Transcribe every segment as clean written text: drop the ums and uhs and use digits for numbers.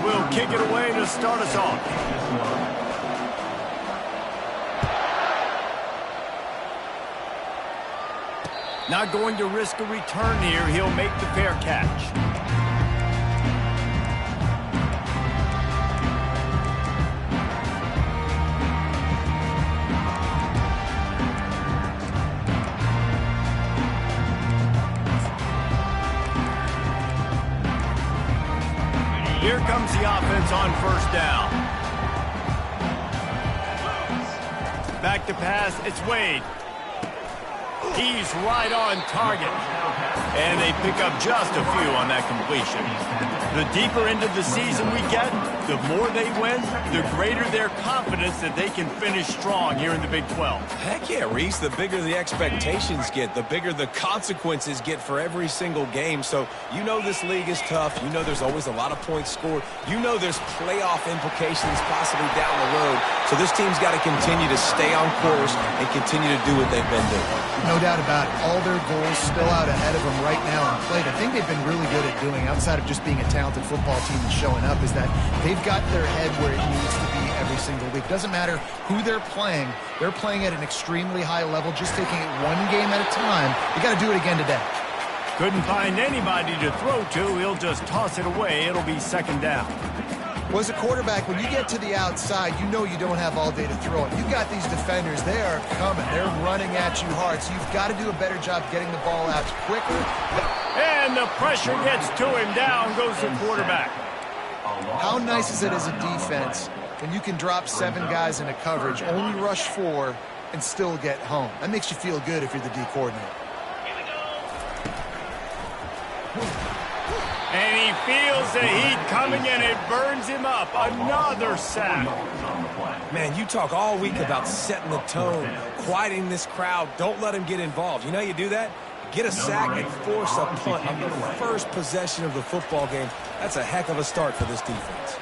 will kick it away to start us off. Not going to risk a return here. He'll make the fair catch. Here comes the offense on first down. Back to pass, it's Wade. He's right on target. And they pick up just a few on that completion. The deeper into the season we get, the more they win, the greater their confidence that they can finish strong here in the Big 12. Heck yeah, Reese. The bigger the expectations get, the bigger the consequences get for every single game. So you know this league is tough. You know there's always a lot of points scored. You know there's playoff implications possibly down the road. So this team's got to continue to stay on course and continue to do what they've been doing. No doubt about it. All their goals still out ahead of them right now on plate. I think they've been really good at doing, outside of just being a talented football team and showing up, is that they've got their head where it needs to be every single week. Doesn't matter who they're playing at an extremely high level, just taking it one game at a time. You got to do it again today. Couldn't find anybody to throw to. He'll just toss it away. It'll be second down. Well, as a quarterback, when you get to the outside, you know you don't have all day to throw it. You got these defenders. They are coming. They're running at you hard. So you've got to do a better job getting the ball out quicker. And the pressure gets to him. Down goes the quarterback. How nice is it as a defense when you can drop 7 guys into coverage, only rush 4, and still get home? That makes you feel good if you're the D coordinator. And he feels the heat coming, and it burns him up. Another sack. Man, you talk all week about setting the tone, quieting this crowd. Don't let him get involved. You know how you do that? Get a sack and force a punt on the first possession of the football game. That's a heck of a start for this defense.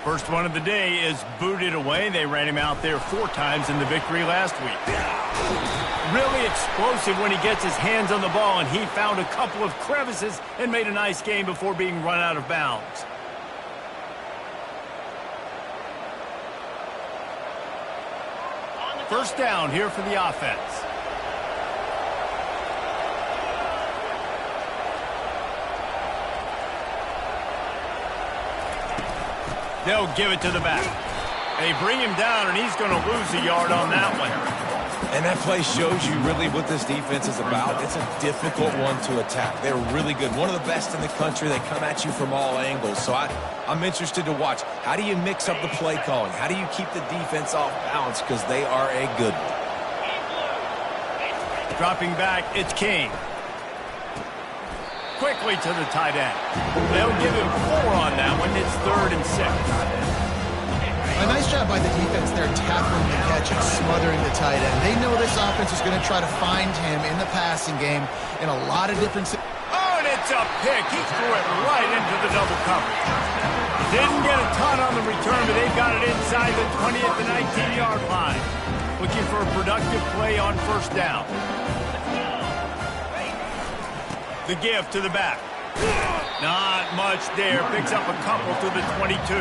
First one of the day is booted away. They ran him out there 4 times in the victory last week. Really explosive when he gets his hands on the ball, and he found a couple of crevices and made a nice game before being run out of bounds. First down here for the offense. They'll give it to the back. They bring him down, and he's going to lose a yard on that one. And that play shows you really what this defense is about. It's a difficult one to attack. They're really good. One of the best in the country. They come at you from all angles. So I'm interested to watch. How do you mix up the play calling? How do you keep the defense off balance? Because they are a good one. Dropping back, it's King. Quickly to the tight end. They'll give him 4 on that one. It's 3rd and 6. A nice job by the defense there, tackling the catch and smothering the tight end. They know this offense is going to try to find him in the passing game in a lot of different situations. Oh, and it's a pick. He threw it right into the double coverage. Didn't get a ton on the return, but they've got it inside the 20 at the 19-yard line. Looking for a productive play on first down. The give to the back. Not much there. Picks up a couple to the 22.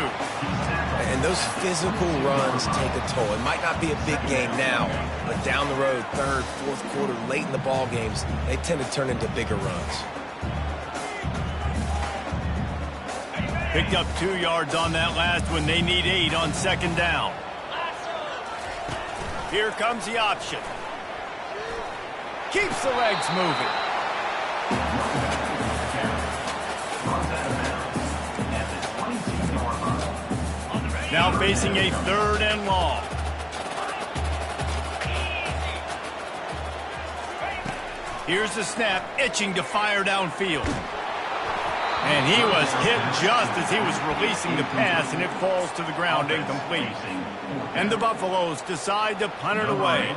And those physical runs take a toll. It might not be a big game now, but down the road, 3rd, 4th quarter, late in the ball games, they tend to turn into bigger runs. Picked up 2 yards on that last one. They need 8 on second down. Here comes the option. Keeps the legs moving. Now facing a 3rd and long. Here's the snap, itching to fire downfield. And he was hit just as he was releasing the pass, and it falls to the ground incomplete. And the Buffaloes decide to punt it away.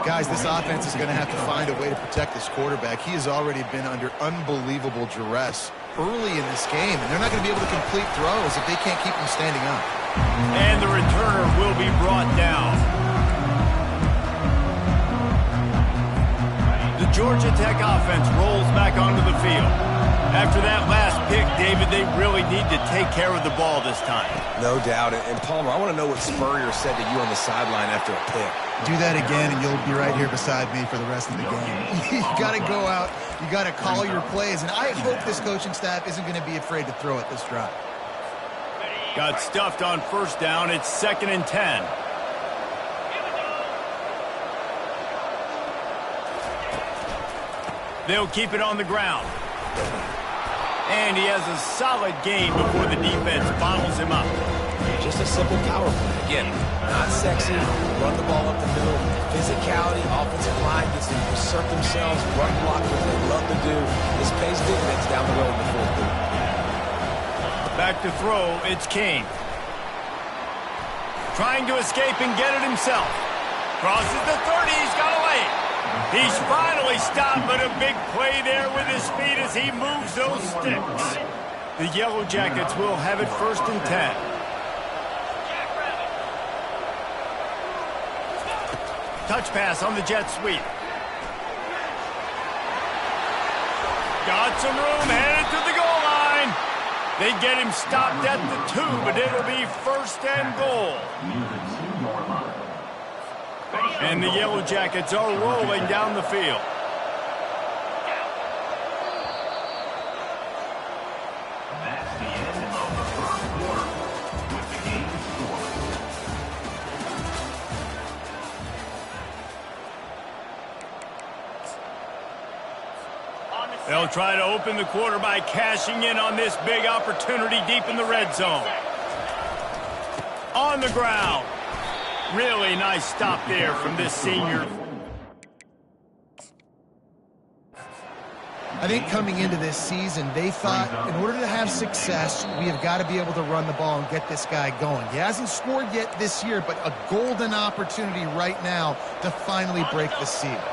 Guys, this offense is going to have to find a way to protect this quarterback. He has already been under unbelievable duress early in this game, and they're not going to be able to complete throws if they can't keep him standing up. And the returner will be brought down. The Georgia Tech offense rolls back onto the field. After that last pick, David, they really need to take care of the ball this time. No doubt. And Palmer, I want to know what Spurrier said to you on the sideline after a pick. Do that again, and you'll be right here beside me for the rest of the game. You got to go out. You got to call your plays, and I hope this coaching staff isn't going to be afraid to throw it this drive. Got stuffed on first down. It's 2nd and 10. They'll keep it on the ground. And he has a solid game before the defense bottles him up. Just a simple power play. Again, not sexy, run the ball up the middle. Physicality, offensive line gets to assert themselves, run block what they love to do. This pays dividends down the road in the fourth quarter. Back to throw, it's King. Trying to escape and get it himself. Crosses the 30, he's got away. He's finally stopped, but a big play there with his feet as he moves those sticks. The Yellow Jackets will have it 1st and 10. Touch pass on the jet sweep. Got some room, headed to the goal line. They get him stopped at the 2, but it'll be 1st and goal. And the Yellow Jackets are rolling down the field. That's the end of the first quarter with the game scored. They'll try to open the quarter by cashing in on this big opportunity deep in the red zone. On the ground. Really nice stop there from this senior. I think coming into this season, they thought in order to have success, we have got to be able to run the ball and get this guy going. He hasn't scored yet this year, but a golden opportunity right now to finally break the seal.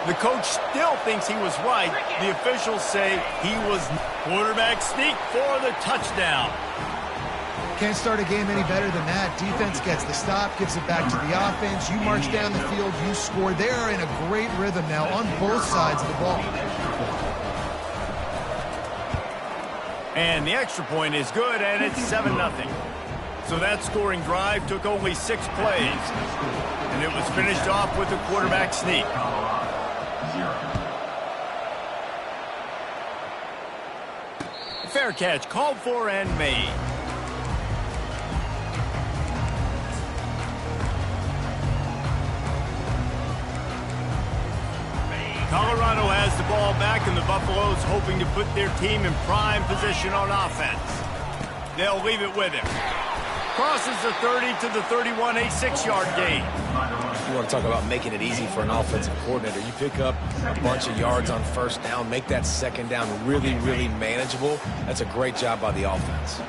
The coach still thinks he was right. The officials say he was quarterback sneak for the touchdown. Can't start a game any better than that. Defense gets the stop, gives it back to the offense. You march down the field, you score. They're in a great rhythm now on both sides of the ball. And the extra point is good, and it's 7-0. So that scoring drive took only 6 plays. And it was finished off with a quarterback sneak. Fair catch called for and made. Colorado has the ball back, and the Buffaloes hoping to put their team in prime position on offense. They'll leave it with him. Crosses the 30 to the 31, a 6-yard gain. You want to talk about making it easy for an offensive coordinator. You pick up a bunch of yards on first down, make that second down really, really manageable. That's a great job by the offense.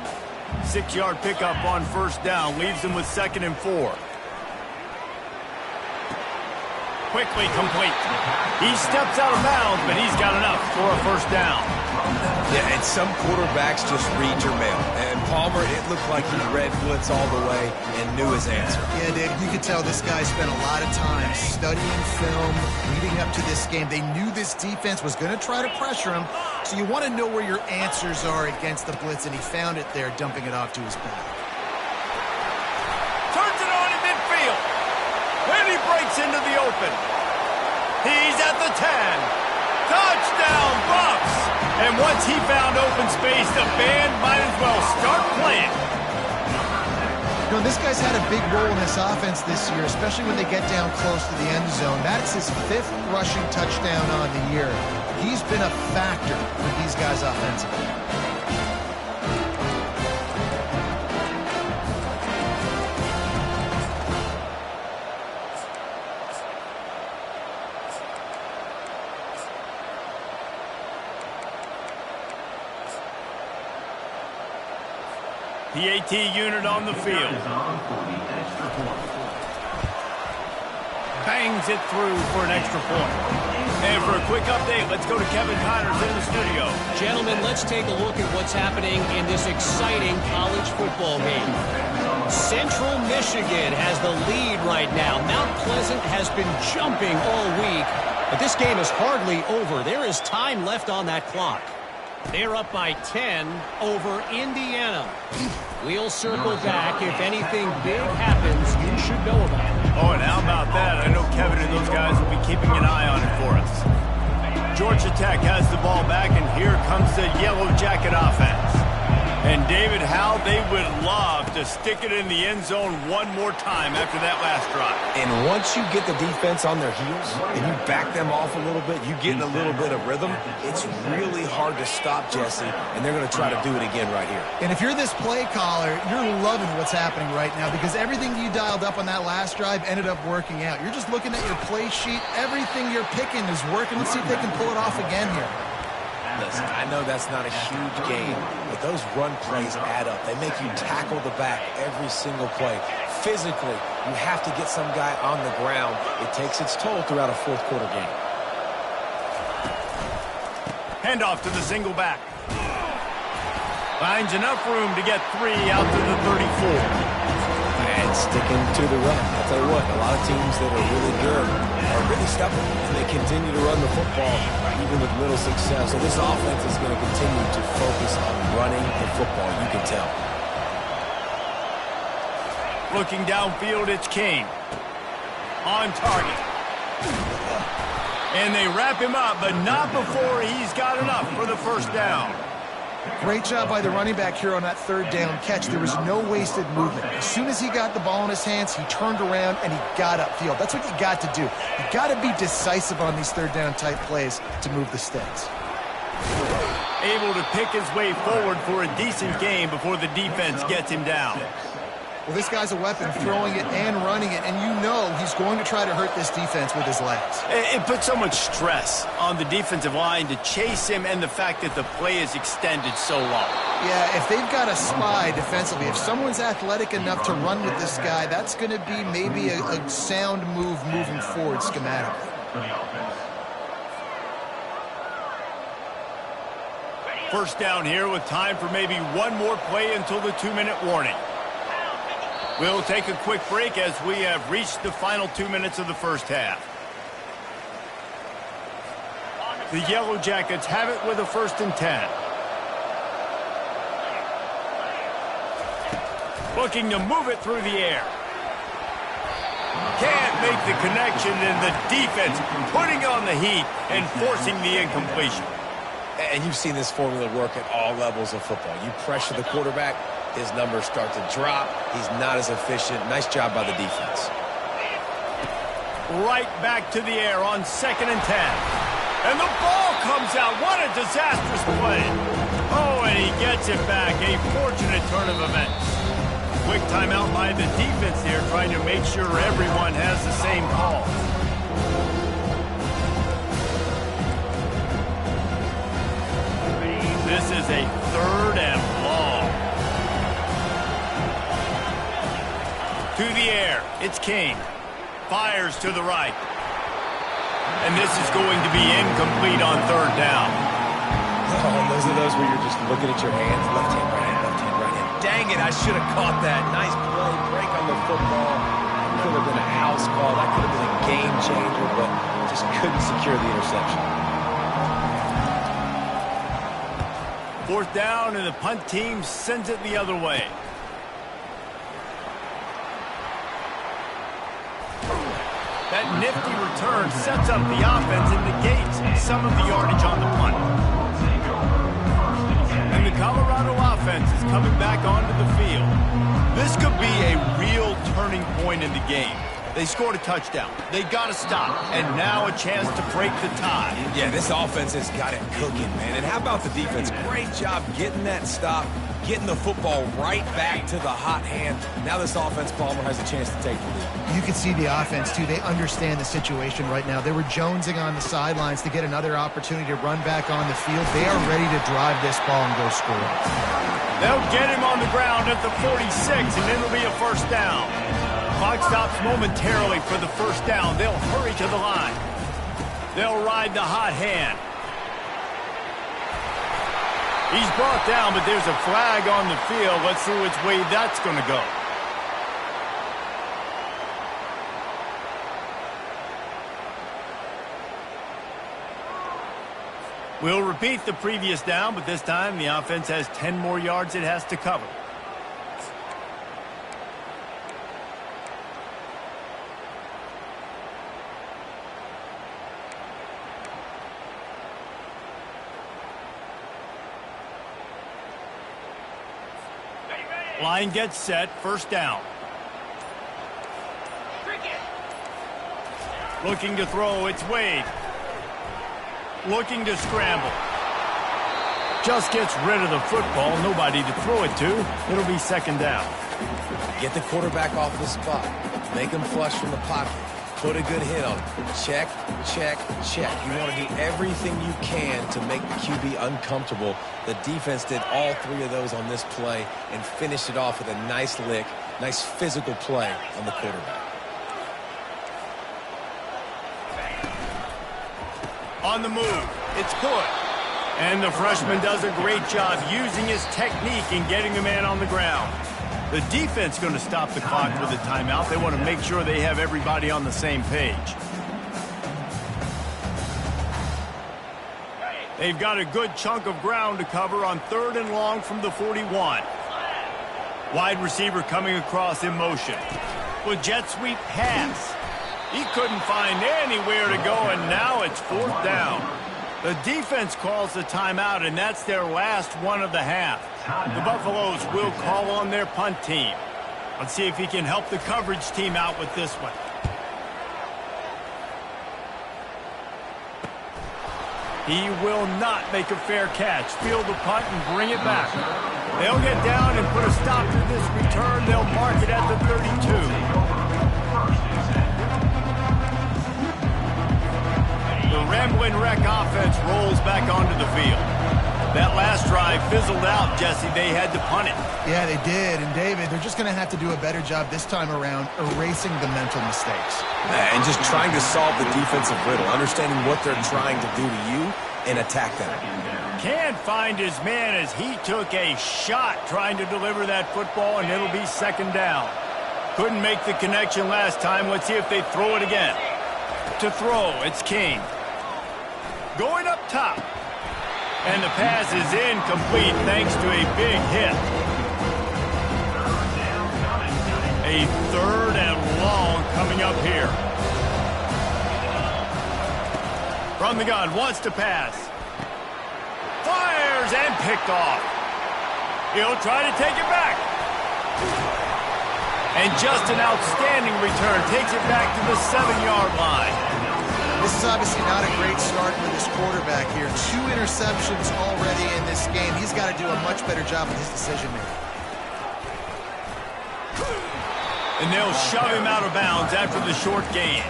6-yard pickup on first down leaves them with 2nd and 4. Quickly complete. He steps out of bounds, but he's got enough for a first down. Yeah, and some quarterbacks just read your mail. And Palmer, it looked like he read blitz all the way and knew his answer. Yeah, Dave, you could tell this guy spent a lot of time studying film, leading up to this game. They knew this defense was going to try to pressure him, so you want to know where your answers are against the blitz, and he found it there, dumping it off to his back. Turns it on in midfield. And he breaks into the open. He's at the 10. Touchdown, Bucks! And once he found open space, the band might as well start playing. You know, this guy's had a big role in this offense this year, especially when they get down close to the end zone. That's his 5th rushing touchdown on the year. He's been a factor for these guys offensively. The AT unit on the field. Bangs it through for an extra point. And for a quick update, let's go to Kevin Connors in the studio. Gentlemen, let's take a look at what's happening in this exciting college football game. Central Michigan has the lead right now. Mount Pleasant has been jumping all week. But this game is hardly over. There is time left on that clock. They're up by 10 over Indiana. We'll circle back. If anything big happens, you should know about it. Oh, and how about that? I know Kevin and those guys will be keeping an eye on it for us. Georgia Tech has the ball back, and here comes the Yellow Jacket offense. And David, how they would love to stick it in the end zone one more time after that last drive. And once you get the defense on their heels and you back them off a little bit, you get in a little bit of rhythm, it's really hard to stop, Jesse, and they're going to try to do it again right here. And if you're this play caller, you're loving what's happening right now because everything you dialed up on that last drive ended up working out. You're just looking at your play sheet. Everything you're picking is working. Let's see if they can pull it off again here. Listen, I know that's not a huge game, but those run plays add up. They make you tackle the back every single play. Physically, you have to get some guy on the ground. It takes its toll throughout a fourth quarter game. Handoff to the single back. Finds enough room to get 3 out to the 34. And sticking to the run. I'll tell you what, a lot of teams that are really good are really stubborn, and they continue to run the football even with little success. So this offense is going to continue to focus on running the football, you can tell. Looking downfield, it's King. On target. And they wrap him up, but not before he's got enough for the first down. Great job by the running back here on that third down catch. There was no wasted movement. As soon as he got the ball in his hands, he turned around and he got upfield. That's what you got to do. You got to be decisive on these third down type plays to move the sticks. Able to pick his way forward for a decent gain before the defense gets him down. Well, this guy's a weapon, throwing it and running it, and you know he's going to try to hurt this defense with his legs. It puts so much stress on the defensive line to chase him and the fact that the play is extended so long. Yeah, if they've got a spy defensively, if someone's athletic enough to run with this guy, that's going to be maybe a sound move moving forward schematically. First down here with time for maybe one more play until the 2-minute warning. We'll take a quick break as we have reached the final 2 minutes of the first half. The Yellow Jackets have it with a 1st and 10. Looking to move it through the air. Can't make the connection, and the defense putting on the heat and forcing the incompletion. And you've seen this formula work at all levels of football. You pressure the quarterback, his numbers start to drop. He's not as efficient. Nice job by the defense. Right back to the air on 2nd and 10. And the ball comes out. What a disastrous play. Oh, and he gets it back. A fortunate turn of events. Quick timeout by the defense here, trying to make sure everyone has the same call. This is a 3rd and long. To the air, it's King. Fires to the right. And this is going to be incomplete on 3rd down. Oh, and those are those where you're just looking at your hands. Left hand, right hand, left hand, right hand. Dang it, I should have caught that. Nice play, break on the football. That could have been a house call. That could have been a game changer, but just couldn't secure the interception. 4th down, and the punt team sends it the other way. That nifty return sets up the offense and negates some of the yardage on the punt. And the Colorado offense is coming back onto the field. This could be a real turning point in the game. They scored a touchdown. They got to stop. And now a chance to break the tie. Yeah, this offense has got it cooking, man. And how about the defense? Great job getting that stop, getting the football right back to the hot hand. Now this offense, Palmer, has a chance to take the lead. You can see the offense, too. They understand the situation right now. They were jonesing on the sidelines to get another opportunity to run back on the field. They are ready to drive this ball and go score. They'll get him on the ground at the 46, and it'll be a 1st down. Clock stops momentarily for the 1st down. They'll hurry to the line. They'll ride the hot hand. He's brought down, but there's a flag on the field. Let's see which way that's going to go. We'll repeat the previous down, but this time the offense has 10 more yards it has to cover. Line gets set, first down. Looking to throw, it's Wade. Looking to scramble. Just gets rid of the football, nobody to throw it to. It'll be second down. Get the quarterback off the spot. Make him flush from the pocket. Put a good hit on him. Check, check, check. You want to do everything you can to make the QB uncomfortable. The defense did all three of those on this play and finished it off with a nice lick, nice physical play on the quarterback. On the move, it's good. And the freshman does a great job using his technique and getting the man on the ground. The defense going to stop the clock with a timeout. They want to make sure they have everybody on the same page. They've got a good chunk of ground to cover on 3rd and long from the 41. Wide receiver coming across in motion. With jet sweep pass. He couldn't find anywhere to go, and now it's 4th down. The defense calls the timeout, and that's their last one of the half. The Buffaloes will call on their punt team. Let's see if he can help the coverage team out with this one. He will not make a fair catch. Field the punt and bring it back. They'll get down and put a stop to this return. They'll mark it at the 32. The Ramblin' Wreck offense rolls back onto the field. That last drive fizzled out, Jesse. They had to punt it. Yeah, they did. And, David, they're just going to have to do a better job this time around erasing the mental mistakes. And just trying to solve the defensive riddle, understanding what they're trying to do to you and attack them. Can't find his man as he took a shot trying to deliver that football, and it'll be second down. Couldn't make the connection last time. Let's see if they throw it again. To throw, it's King. Going up top. And the pass is incomplete thanks to a big hit. A 3rd and long coming up here. From the gun, wants to pass. Fires and picked off. He'll try to take it back. And just an outstanding return. Takes it back to the 7-yard line. This is obviously not a great start for this quarterback here. 2 interceptions already in this game. He's got to do a much better job with his decision-making. And they'll shove him out of bounds after the short gain.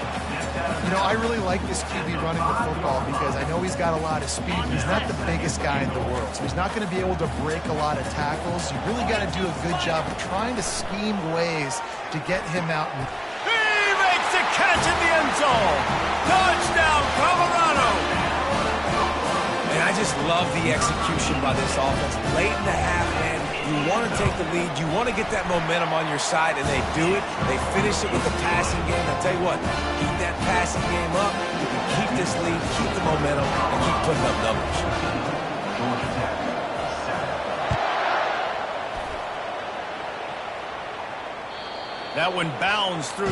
You know, I really like this QB running the football because I know he's got a lot of speed. He's not the biggest guy in the world, so he's not going to be able to break a lot of tackles. You really got to do a good job of trying to scheme ways to get him out. He makes a catch in the end zone. Touchdown, Colorado. And I just love the execution by this offense. Late in the half, man, you want to take the lead. You want to get that momentum on your side, and they do it. They finish it with the passing game. I'll tell you what, keep that passing game up. You can keep this lead, keep the momentum, and keep putting up numbers. That one bounds through.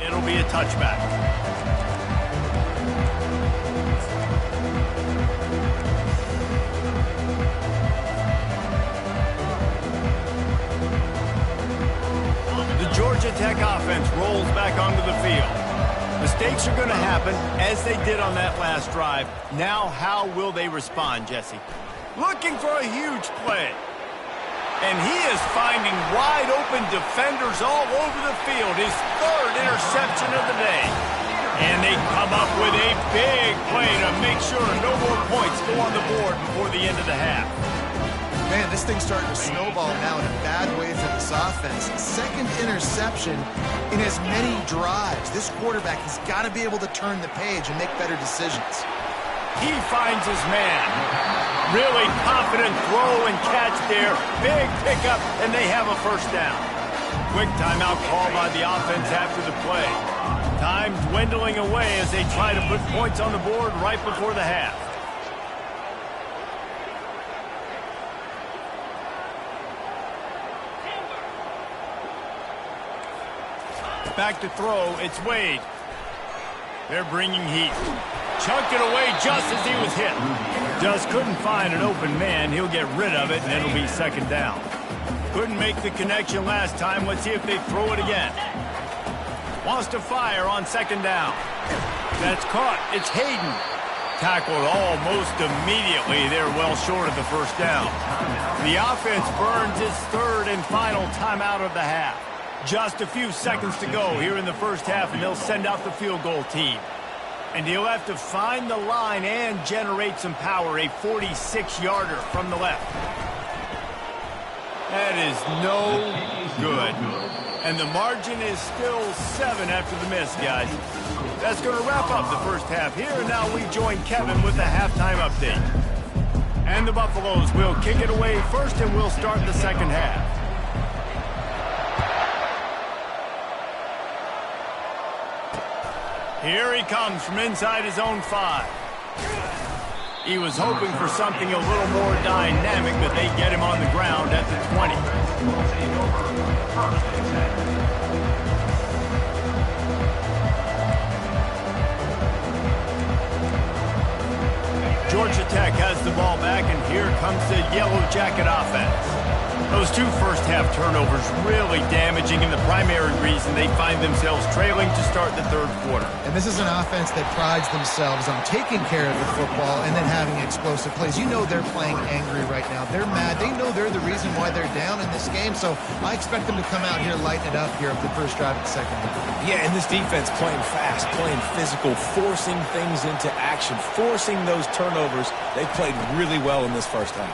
It'll be a touchback. The Georgia Tech offense rolls back onto the field. Mistakes are going to happen, as they did on that last drive. Now, how will they respond, Jesse? looking for a huge play. And he is finding wide-open defenders all over the field. His third interception of the day. And they come up with a big play to make sure no more points go on the board before the end of the half. Man, this thing's starting to snowball now in a bad way for this offense. Second interception in as many drives. This quarterback has got to be able to turn the page and make better decisions. He finds his man. Really confident throw and catch there. Big pickup, and they have a first down. Quick timeout call by the offense after the play. Time dwindling away as they try to put points on the board right before the half. Back to throw, it's Wade. They're bringing heat. Chunked it away just as he was hit. Just couldn't find an open man. He'll get rid of it, and it'll be second down. Couldn't make the connection last time. Let's see if they throw it again. Wants to fire on second down. That's caught. It's Hayden. Tackled almost immediately. They're well short of the first down. The offense burns its third and final timeout of the half. Just a few seconds to go here in the first half, and they'll send out the field goal team. And he'll have to find the line and generate some power, a 46-yarder from the left. That is no good. And the margin is still 7 after the miss, guys. That's going to wrap up the first half here, and now we join Kevin with the halftime update. And the Buffaloes will kick it away first, and we'll start the second half. Here he comes from inside his own 5. He was hoping for something a little more dynamic, but they get him on the ground at the 20. Georgia Tech has the ball back, and here comes the Yellow Jacket offense. Those 2 first-half turnovers really damaging, and the primary reason they find themselves trailing to start the third quarter. And this is an offense that prides themselves on taking care of the football and then having explosive plays. You know they're playing angry right now. They're mad. They know they're the reason why they're down in this game, so I expect them to come out here, lighten it up here up the first drive of the second half. Yeah, and this defense playing fast, playing physical, forcing things into action, forcing those turnovers. They played really well in this first half.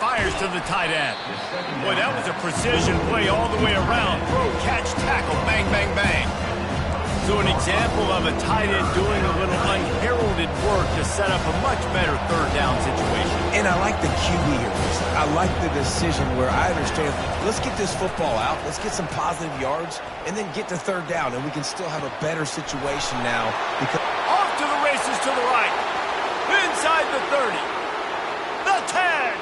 Fires to the tight end. Boy, that was a precision play all the way around. Throw, catch, tackle, bang, bang, bang. So an example of a tight end doing a little unheralded work to set up a much better third down situation. And I like the QB here. I like the decision where I understand, let's get this football out, let's get some positive yards, and then get to third down, and we can still have a better situation now. Because off to the races to the right. Inside the 30. The 10.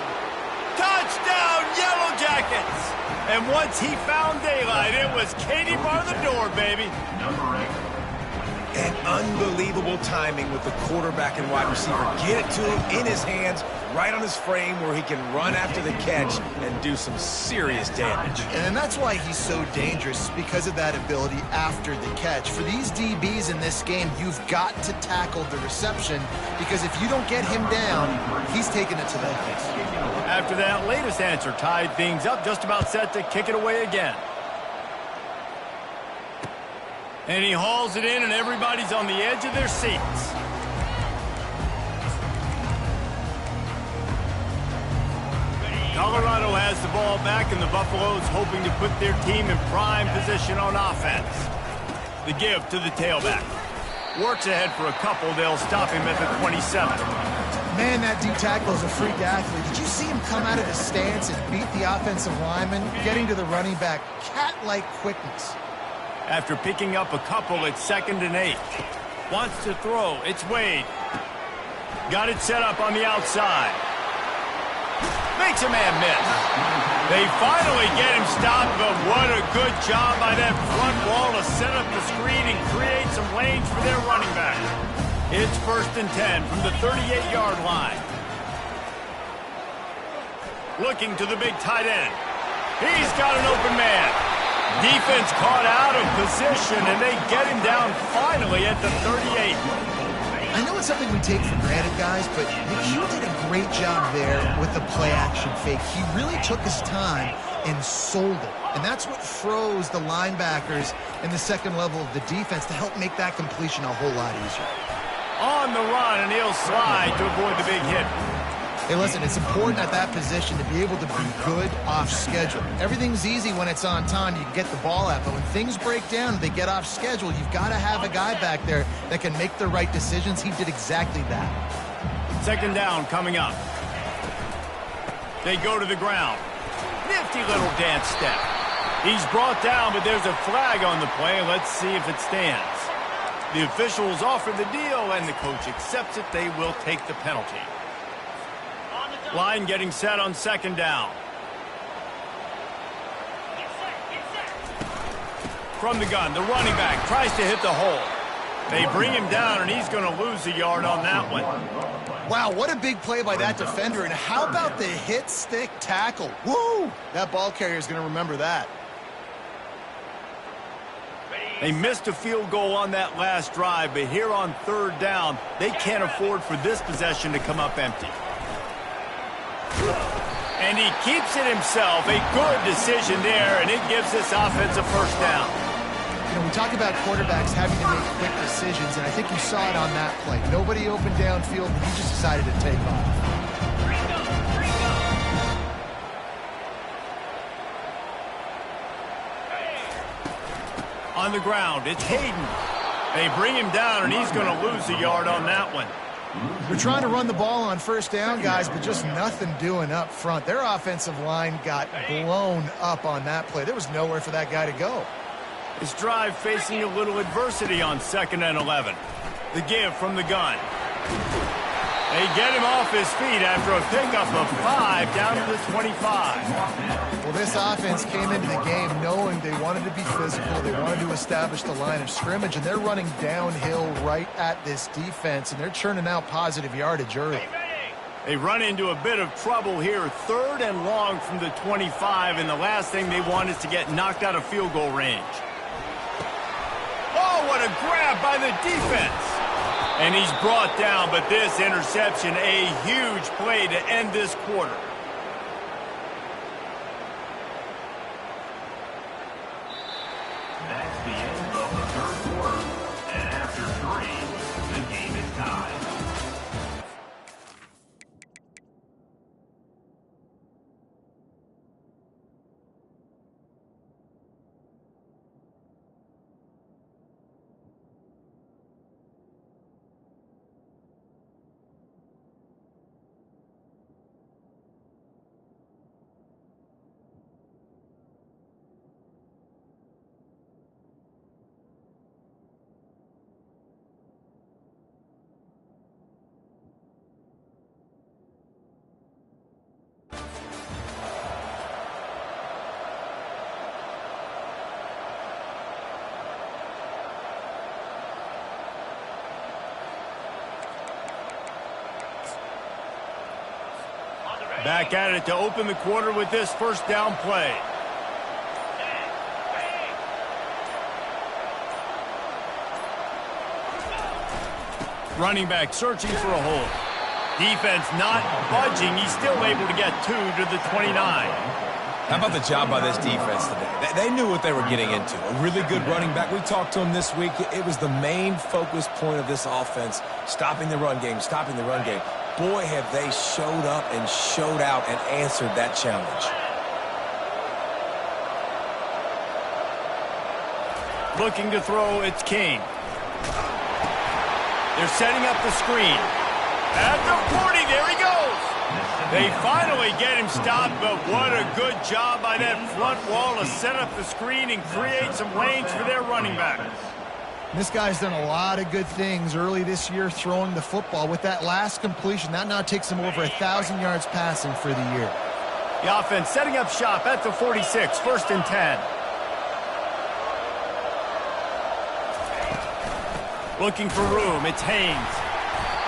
Touchdown, Yellow Jackets! And once he found daylight, it was Katie bar the door, baby. And unbelievable timing with the quarterback and wide receiver. Get it to him in his hands, right on his frame where he can run after the catch and do some serious damage. And that's why he's so dangerous, because of that ability after the catch. For these DBs in this game, you've got to tackle the reception, because if you don't get him down, he's taking it to the house. After that latest answer tied things up, just about set to kick it away again. And he hauls it in, and everybody's on the edge of their seats. Colorado has the ball back, and the Buffaloes hoping to put their team in prime position on offense. The give to the tailback. Works ahead for a couple. They'll stop him at the 27. Man, that D-tackle is a freak athlete. Did you see him come out of the stance and beat the offensive lineman, getting to the running back? Cat-like quickness. After picking up a couple, it's 2nd and 8. Wants to throw. It's Wade. Got it set up on the outside. Makes a man miss. They finally get him stopped, but what a good job by that front wall to set up the screen and create some lanes for their running back. It's 1st and 10 from the 38-yard line. Looking to the big tight end. He's got an open man. Defense caught out of position, and they get him down finally at the 38. I know it's something we take for granted, guys, but he did a great job there with the play-action fake. He really took his time and sold it. And that's what froze the linebackers in the second level of the defense to help make that completion a whole lot easier. On the run, and he'll slide to avoid the big hit. Hey, listen, it's important at that position to be able to be good off schedule. Everything's easy when it's on time. You can get the ball out. But when things break down and they get off schedule, you've got to have a guy back there that can make the right decisions. He did exactly that. Second down coming up. They go to the ground. Nifty little dance step. He's brought down, but there's a flag on the play. Let's see if it stands. The officials offer the deal, and the coach accepts it. They will take the penalty. Line getting set on second down. From the gun, the running back tries to hit the hole. They bring him down, and he's going to lose a yard on that one. Wow, what a big play by that defender. And how about the hit stick tackle? Woo! That ball carrier is going to remember that. They missed a field goal on that last drive, but here on third down, they can't afford for this possession to come up empty. And he keeps it himself. A good decision there, and it gives this offense a first down. You know, we talk about quarterbacks having to make quick decisions, and I think you saw it on that play. Nobody opened downfield, and he just decided to take off. On the ground, it's Hayden. They bring him down, and he's going to lose a yard on that one. They're trying to run the ball on first down, guys, but just nothing doing up front. Their offensive line got blown up on that play. There was nowhere for that guy to go. His drive facing a little adversity on 2nd and 11. The give from the gun. They get him off his feet after a pickup of 5 down to the 25. Well, this offense came into the game knowing they wanted to be physical. They wanted to establish the line of scrimmage, and they're running downhill right at this defense, and they're churning out positive yardage early. They run into a bit of trouble here. 3rd and long from the 25, and the last thing they want is to get knocked out of field goal range. Oh, what a grab by the defense. And he's brought down, but this interception, a huge play to end this quarter. That's the end of the third quarter. And after 3, the game is tied. Back at it to open the quarter with this first down play. Running back searching for a hole. Defense not budging. He's still able to get 2 to the 29. How about the job by this defense today? They knew what they were getting into. A really good running back. We talked to him this week. It was the main focus point of this offense, stopping the run game, stopping the run game. Boy, have they showed up and showed out and answered that challenge. Looking to throw, it's King. They're setting up the screen. At the 40, there he goes. They finally get him stopped, but what a good job by that front wall to set up the screen and create some lanes for their running back. This guy's done a lot of good things early this year throwing the football. With that last completion, that now takes him over 1,000 yards passing for the year. The offense setting up shop at the 46, 1st and 10. Looking for room, it's Haynes.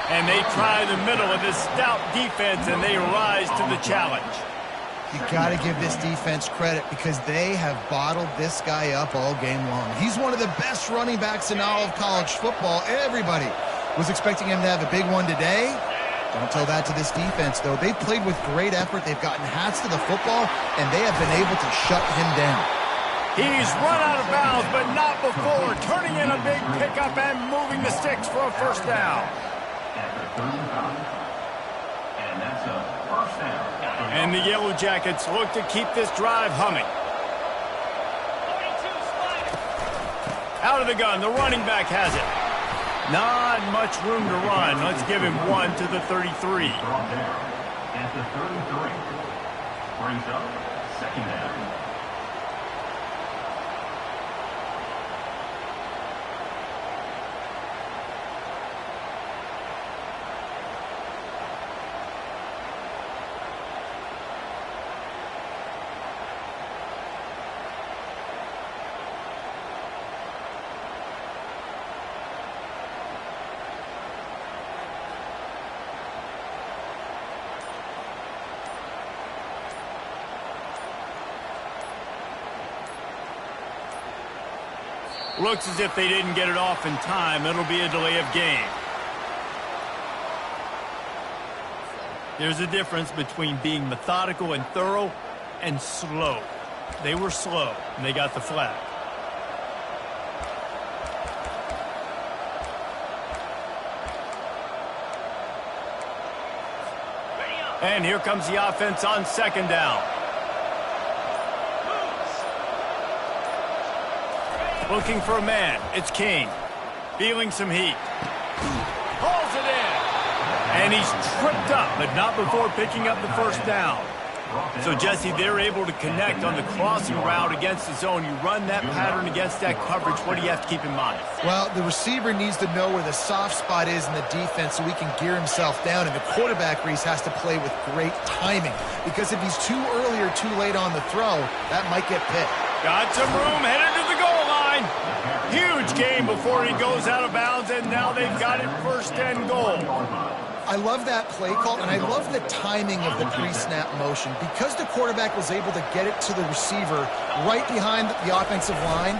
And they try the middle of this stout defense, and they rise to the challenge. You got to give this defense credit because they have bottled this guy up all game long. He's one of the best running backs in all of college football. Everybody Was expecting him to have a big one today. Don't tell that to this defense, though. They've played with great effort. They've gotten hats to the football, and they have been able to shut him down. He's run out of bounds, but not before. Turning in a big pickup and moving the sticks for a first down. And that's a first down. And the Yellow Jackets look to keep this drive humming. Out of the gun, the running back has it. Not much room to run. Let's give him one to the 33. At the 33. Brings up second down. Looks as if they didn't get it off in time. It'll be a delay of game. There's a difference between being methodical and thorough and slow. They were slow, and they got the flag. And here comes the offense on second down. Looking for a man. It's King. Feeling some heat. Hauls it in. And he's tripped up, but not before picking up the first down. So, Jesse, they're able to connect on the crossing route against the zone. You run that pattern against that coverage. What do you have to keep in mind? Well, the receiver needs to know where the soft spot is in the defense so he can gear himself down. And the quarterback, Reese, has to play with great timing. Because if he's too early or too late on the throw, that might get picked. Got some room, headed to the goal line. Huge game before he goes out of bounds, and now they've got it first and goal. I love that play call, and I love the timing of the pre-snap motion. Because the quarterback was able to get it to the receiver right behind the offensive line,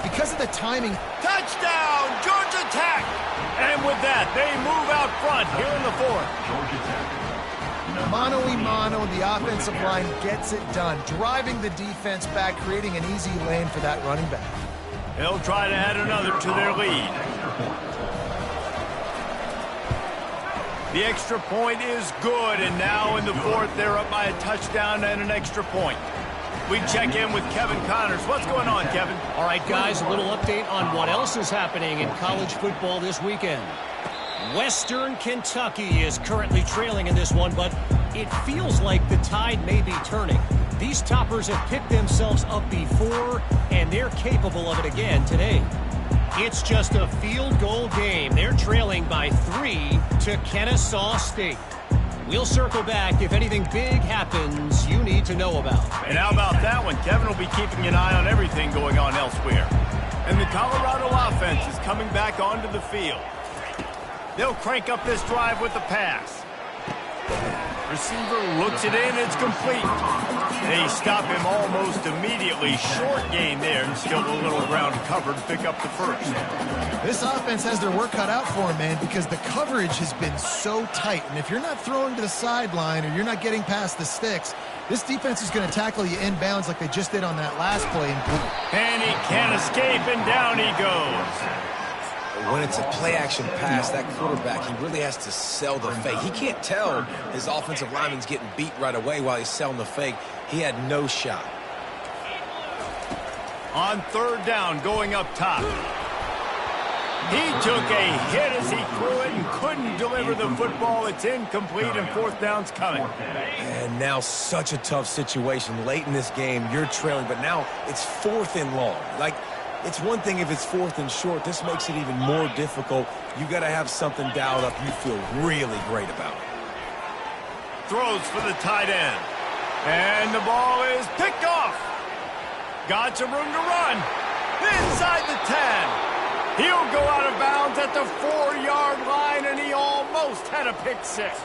because of the timing. Touchdown, Georgia Tech! And with that, they move out front here in the fourth. Georgia Tech. Mano-a-mano, the offensive line gets it done, driving the defense back, creating an easy lane for that running back. They'll try to add another to their lead. The extra point is good, and now in the fourth, they're up by a touchdown and an extra point. We check in with Kevin Connors. What's going on, Kevin? All right, guys, a little update on what else is happening in college football this weekend. Western Kentucky is currently trailing in this one, but it feels like the tide may be turning. These toppers have picked themselves up before, and they're capable of it again today. It's just a field goal game. They're trailing by 3 to Kennesaw State. We'll circle back if anything big happens you need to know about. And how about that one? Kevin will be keeping an eye on everything going on elsewhere. And the Colorado offense is coming back onto the field. They'll crank up this drive with the pass. Receiver looks it in, it's complete. They stop him almost immediately. Short gain there, and still a little ground covered to pick up the first. This offense has their work cut out for them, man, because the coverage has been so tight. And if you're not throwing to the sideline or you're not getting past the sticks, this defense is going to tackle you inbounds like they just did on that last play. And he can't escape, and down he goes. When it's a play-action pass, that quarterback, he really has to sell the fake. He can't tell his offensive lineman's getting beat right away while he's selling the fake. He had no shot. On third down, going up top. He took a hit as he threw it and couldn't deliver the football. It's incomplete, and fourth down's coming. And now such a tough situation. Late in this game, you're trailing, but now it's fourth and long. Like, it's one thing if it's fourth and short. This makes it even more difficult. You got to have something dialed up you feel really great about. Throws for the tight end. And the ball is picked off. Got some room to run. Inside the 10. He'll go out of bounds at the 4-yard line, and he almost had a pick six.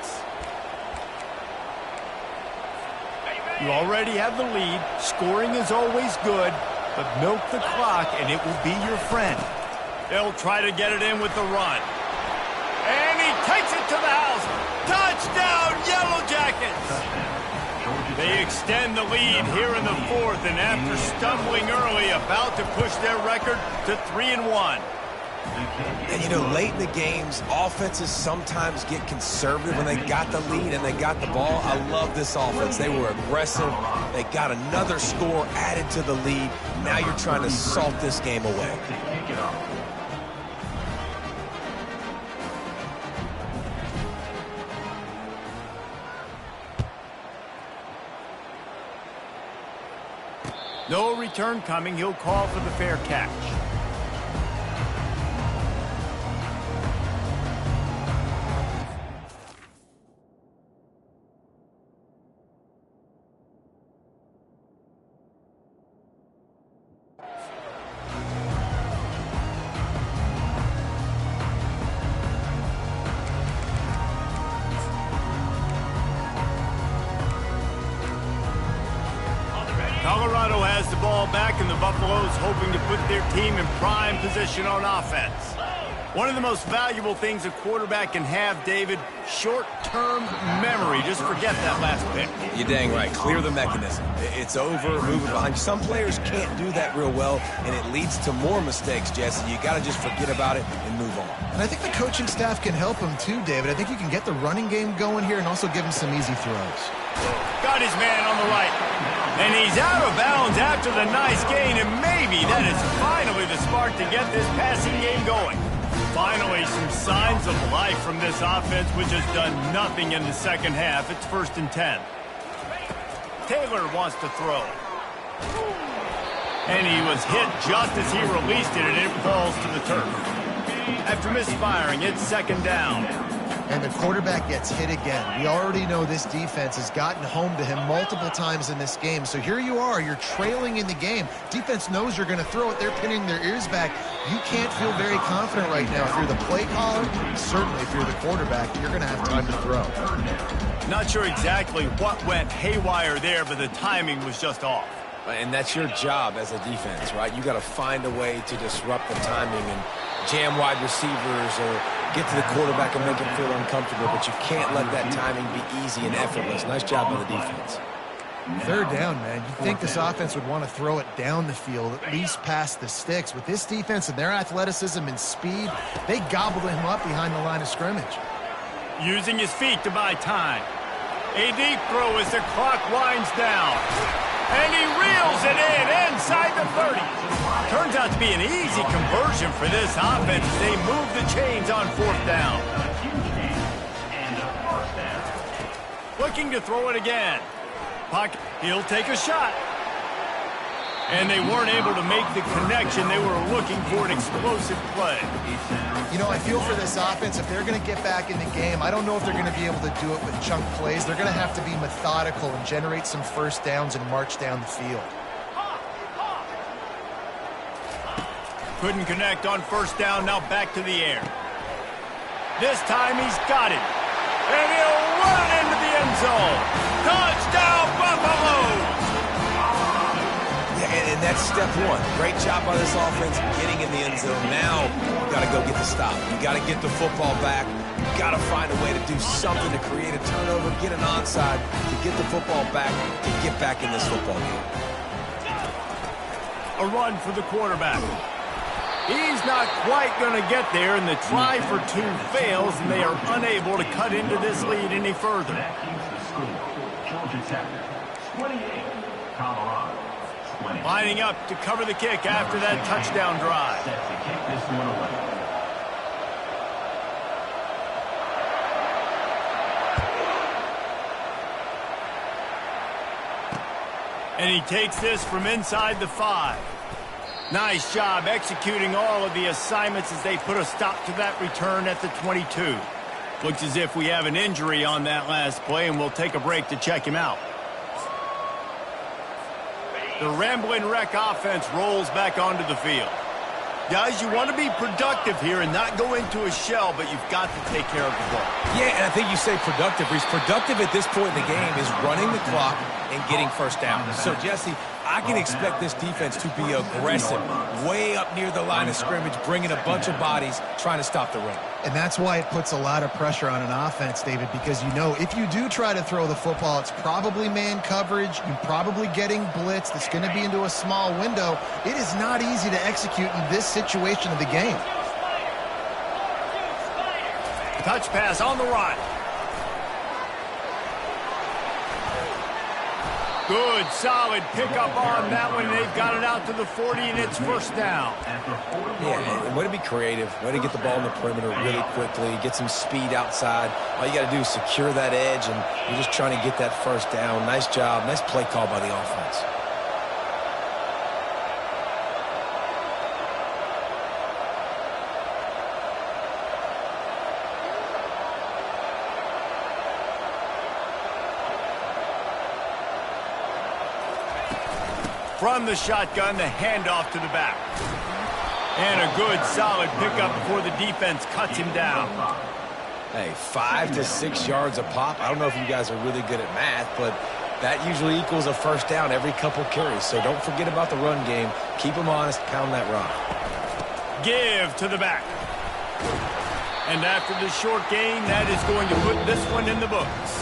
You already have the lead. Scoring is always good. But milk the clock, and it will be your friend. They'll try to get it in with the run. takes it to the house. Touchdown, Yellow Jackets. They extend the lead here in the fourth, and after stumbling early, about to push their record to 3-1. And, you know, late in the games, offenses sometimes get conservative when they got the lead and they got the ball. I love this offense. They were aggressive. They got another score added to the lead. Now you're trying to salt this game away. No return coming. He'll call for the fair catch. Colorado has the ball back, and the Buffaloes hoping to put their team in prime position on offense. One of the most valuable things a quarterback can have, David, short-term memory. Just forget that last pick. You're dang right. Clear the mechanism. It's over, move it behind. Some players can't do that real well, and it leads to more mistakes, Jesse. You got to just forget about it and move on. And I think the coaching staff can help him too, David. I think you can get the running game going here and also give him some easy throws. Got his man on the right. And he's out of bounds after the nice gain, and maybe that is finally the spark to get this passing game going. Finally, some signs of life from this offense, which has done nothing in the second half. It's 1st and 10. Taylor wants to throw. And he was hit just as he released it, and it falls to the turf. After misfiring, it's 2nd down. And the quarterback gets hit again. We already know this defense has gotten home to him multiple times in this game. So here you are, you're trailing in the game. Defense knows you're going to throw it. They're pinning their ears back. You can't feel very confident right now. If you're the play caller, certainly if you're the quarterback, you're going to have time to throw. Not sure exactly what went haywire there, but the timing was just off. And that's your job as a defense, right? You got to find a way to disrupt the timing and jam wide receivers or get to the quarterback and make him feel uncomfortable, but you can't let that timing be easy and effortless. Nice job by the defense. 3rd down, man. You'd think this offense would want to throw it down the field, at least past the sticks. With this defense and their athleticism and speed, they gobbled him up behind the line of scrimmage. Using his feet to buy time. A deep throw as the clock winds down. And he reels it in inside the 30. Turns out to be an easy conversion for this offense as they move the chains on 4th down. Looking to throw it again. Pocket, he'll take a shot. And they weren't able to make the connection. They were looking for an explosive play. You know, I feel for this offense, if they're going to get back in the game, I don't know if they're going to be able to do it with chunk plays. They're going to have to be methodical and generate some 1st downs and march down the field. Couldn't connect on 1st down, now back to the air. This time he's got it. And he'll run into the end zone. Touchdown, Buffaloes! And that's step one. Great job by this offense getting in the end zone. Now you got to go get the stop. You got to get the football back. You got to find a way to do something to create a turnover, get an onside, to get the football back, to get back in this football game. A run for the quarterback. He's not quite going to get there, and the try for 2 fails, and they are unable to cut into this lead any further. Lining up to cover the kick after that touchdown drive. And he takes this from inside the 5. Nice job executing all of the assignments as they put a stop to that return at the 22. Looks as if we have an injury on that last play, and we'll take a break to check him out. The Ramblin' Wreck offense rolls back onto the field. Guys, you want to be productive here and not go into a shell, but you've got to take care of the ball. Yeah, and I think you say productive. He's productive at this point in the game is running the clock and getting 1st down. So, Jesse, I can expect this defense to be aggressive, way up near the line of scrimmage, bringing a bunch of bodies, trying to stop the run. And that's why it puts a lot of pressure on an offense, David, because you know if you do try to throw the football, it's probably man coverage. You're probably getting blitzed. It's going to be into a small window. It is not easy to execute in this situation of the game. Touch pass on the run. Good, solid pickup on that one. They've got it out to the 40, and it's first down. Yeah, and way to be creative, way to get the ball in the perimeter really quickly, get some speed outside. All you got to do is secure that edge, and you're just trying to get that first down. Nice job, nice play call by the offense. From the shotgun, the handoff to the back. And a good, solid pickup before the defense cuts him down. Hey, 5 to 6 yards a pop. I don't know if you guys are really good at math, but that usually equals a first down every couple carries. So don't forget about the run game. Keep them honest, pound that rock. Give to the back. And after the short gain, that is going to put this one in the books.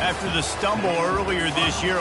After the stumble earlier this year,